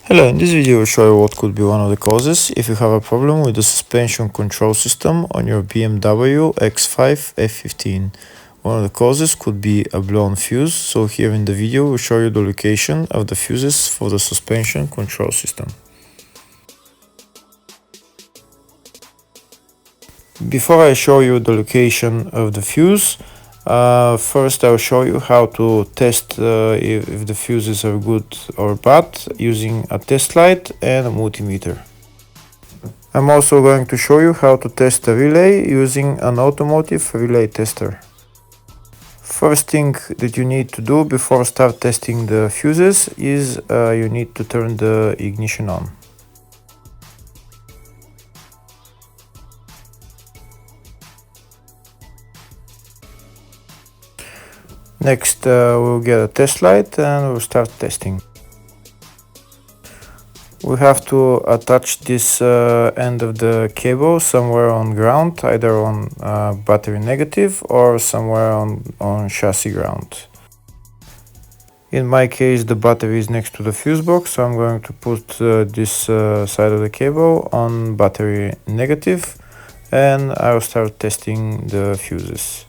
Hello, in this video I'll show you what could be one of the causes if you have a problem with the suspension control system on your BMW X5 F15. One of the causes could be a blown fuse, so here in the video we'll show you the location of the fuses for the suspension control system. Before I show you the location of the fuse, first I'll show you how to test if the fuses are good or bad using a test light and a multimeter. I'm also going to show you how to test a relay using an automotive relay tester. First thing that you need to do before start testing the fuses is you need to turn the ignition on. Next, we'll get a test light and we'll start testing. We have to attach this end of the cable somewhere on ground, either on battery negative or somewhere on chassis ground. In my case, the battery is next to the fuse box, so I'm going to put this side of the cable on battery negative, and I'll start testing the fuses.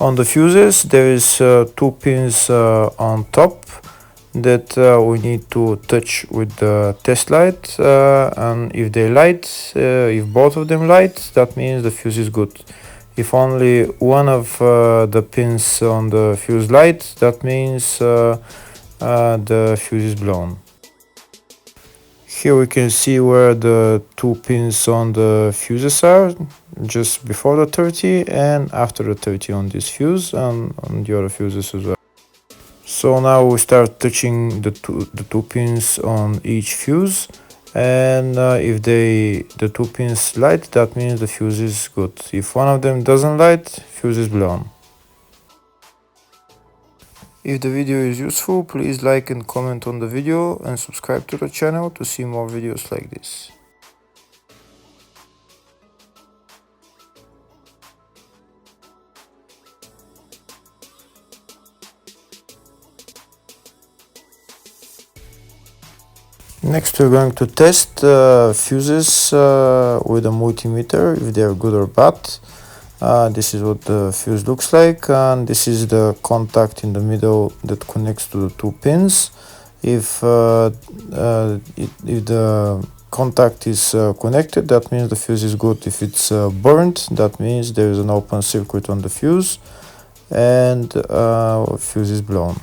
On the fuses, there is two pins on top that we need to touch with the test light, and if they light, if both of them light, that means the fuse is good. If only one of the pins on the fuse light, that means the fuse is blown. Here we can see where the two pins on the fuses are, just before the 30 and after the 30 on this fuse and on the other fuses as well. So now we start touching the two pins on each fuse, and if the two pins light, that means the fuse is good. If one of them doesn't light, fuse is blown. If the video is useful, please like and comment on the video and subscribe to the channel to see more videos like this. Next, we're going to test fuses with a multimeter, if they are good or bad. This is what the fuse looks like, and this is the contact in the middle that connects to the two pins. If the contact is connected, that means the fuse is good. If it's burnt, that means there is an open circuit on the fuse and fuse is blown.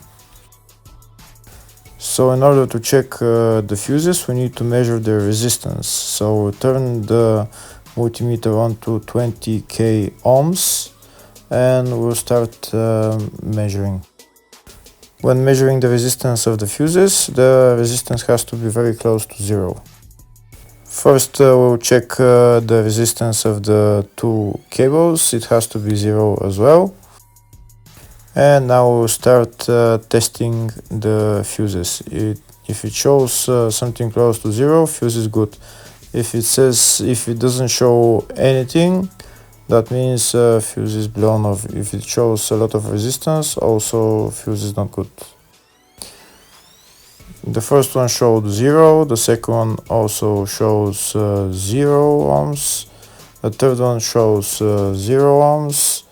So in order to check the fuses, we need to measure their resistance. So we turn the multimeter on to 20k ohms and we'll start measuring. When measuring the resistance of the fuses, the resistance has to be very close to zero. First we'll check the resistance of the two cables. It has to be zero as well. And now we'll start testing the fuses. If it shows something close to zero, fuse is good. If it doesn't show anything, that means fuse is blown off. If it shows a lot of resistance, also fuse is not good. The first one showed 0, the second one also shows 0 ohms, the third one shows 0 ohms,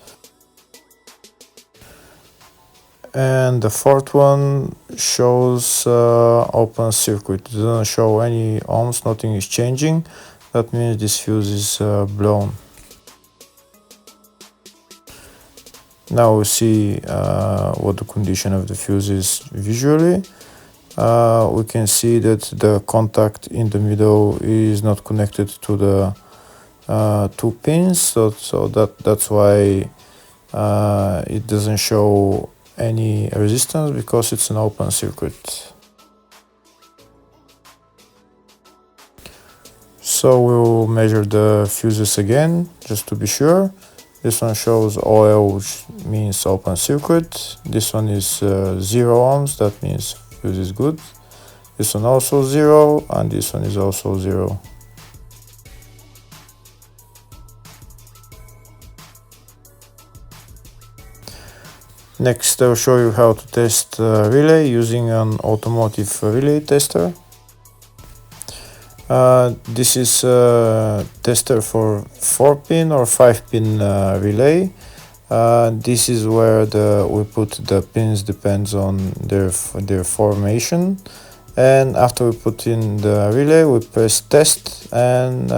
and the fourth one shows open circuit. It doesn't show any ohms, nothing is changing. That means this fuse is blown. Now we see what the condition of the fuse is visually. We can see that the contact in the middle is not connected to the two pins, so that's why it doesn't show any resistance, because it's an open circuit. So we'll measure the fuses again, just to be sure. This one shows OL, which means open circuit. This one is 0 ohms, that means fuse is good. This one also 0, and this one is also 0. Next, I'll show you how to test relay using an automotive relay tester. This is a tester for 4-pin or 5-pin relay. This is where we put the pins, depends on their formation. And after we put in the relay, we press test, and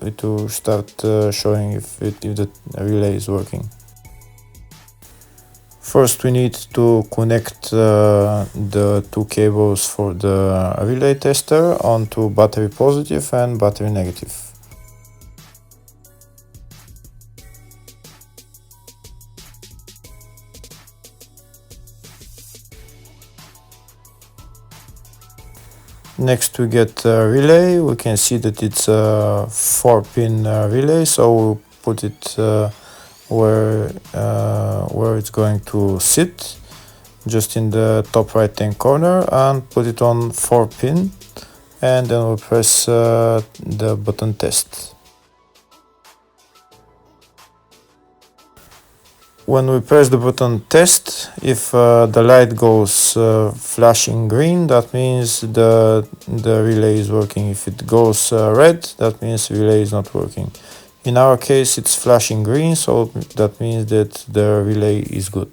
it will start showing if the relay is working. First, we need to connect the two cables for the relay tester onto battery positive and battery negative. Next, we get a relay. We can see that it's a 4-pin relay, so we'll put it where it's going to sit, just in the top right hand corner, and put it on 4-pin, and then we'll press the button test. When we press the button test, if the light goes flashing green, that means the relay is working. If it goes red, that means the relay is not working. In our case, it's flashing green, so that means that the relay is good.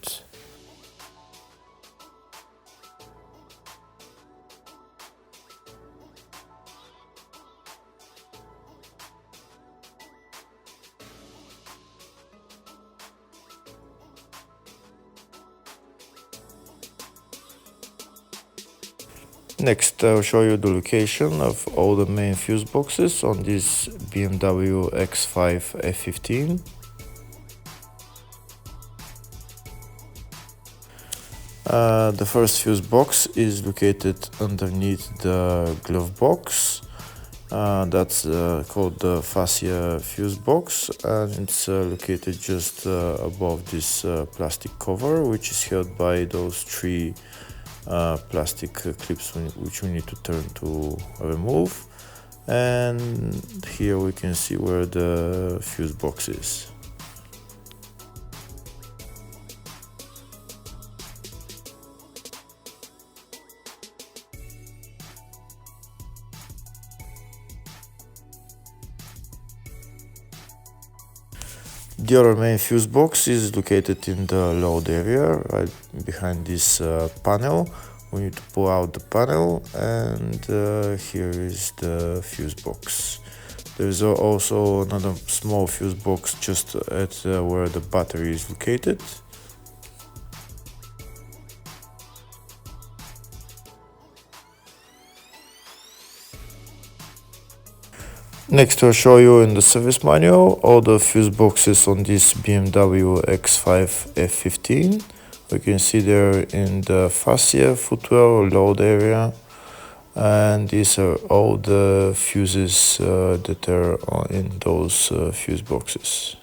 Next, I'll show you the location of all the main fuse boxes on this BMW X5 F15. The first fuse box is located underneath the glove box. That's called the fascia fuse box, and it's located just above this plastic cover, which is held by those three plastic clips which we need to turn to remove. And here we can see where the fuse box is. The other main fuse box is located in the load area, right behind this panel. We need to pull out the panel, and here is the fuse box. There is also another small fuse box just at where the battery is located. Next, I'll show you in the service manual all the fuse boxes on this BMW X5 F15. We can see they're in the fascia, footwell, or load area, and these are all the fuses that are in those fuse boxes.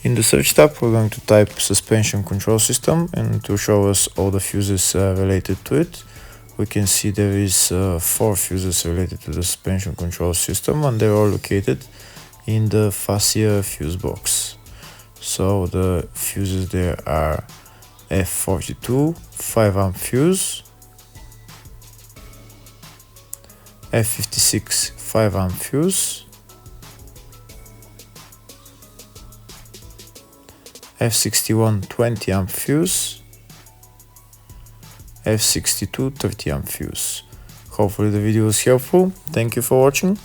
In the search tab, we're going to type suspension control system, and to show us all the fuses related to it. We can see there is 4 fuses related to the suspension control system, and they're all located in the fascia fuse box. So the fuses there are F42 5-amp fuse, F56 5-amp fuse, F61 20-amp fuse, F62 30-amp fuse. Hopefully the video was helpful. Thank you for watching.